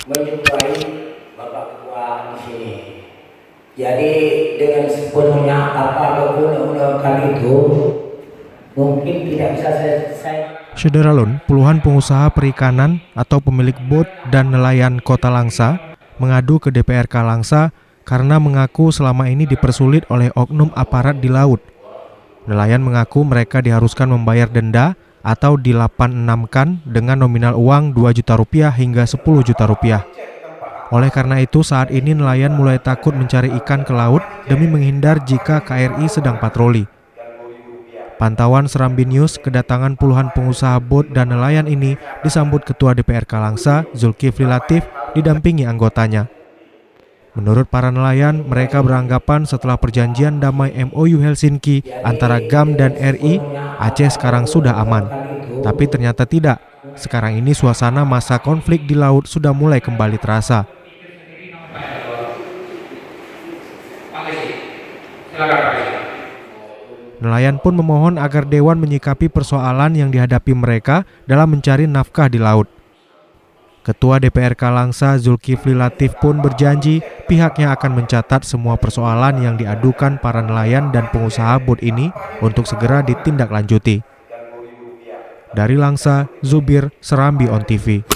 menjumpai Bapak Ketua di sini. Jadi dengan sepenuhnya apa undang-undang itu mungkin tidak bisa saya. Syederalun, puluhan pengusaha perikanan atau pemilik bot dan nelayan Kota Langsa mengadu ke DPRK Langsa karena mengaku selama ini dipersulit oleh oknum aparat di laut. Nelayan mengaku mereka diharuskan membayar denda atau di-86-kan dengan nominal uang Rp2 juta hingga Rp10 juta. Oleh karena itu, saat ini nelayan mulai takut mencari ikan ke laut demi menghindar jika KRI sedang patroli. Pantauan Serambi News, kedatangan puluhan pengusaha bot dan nelayan ini disambut Ketua DPRK Langsa, Zulkifli Latif, didampingi anggotanya. Menurut para nelayan, mereka beranggapan setelah perjanjian damai MOU Helsinki antara GAM dan RI, Aceh sekarang sudah aman. Tapi ternyata tidak. Sekarang ini suasana masa konflik di laut sudah mulai kembali terasa. Nelayan pun memohon agar Dewan menyikapi persoalan yang dihadapi mereka dalam mencari nafkah di laut. Ketua DPRK Langsa Zulkifli Latif pun berjanji pihaknya akan mencatat semua persoalan yang diadukan para nelayan dan pengusaha bot ini untuk segera ditindaklanjuti. Dari Langsa, Zubir, Serambi On TV.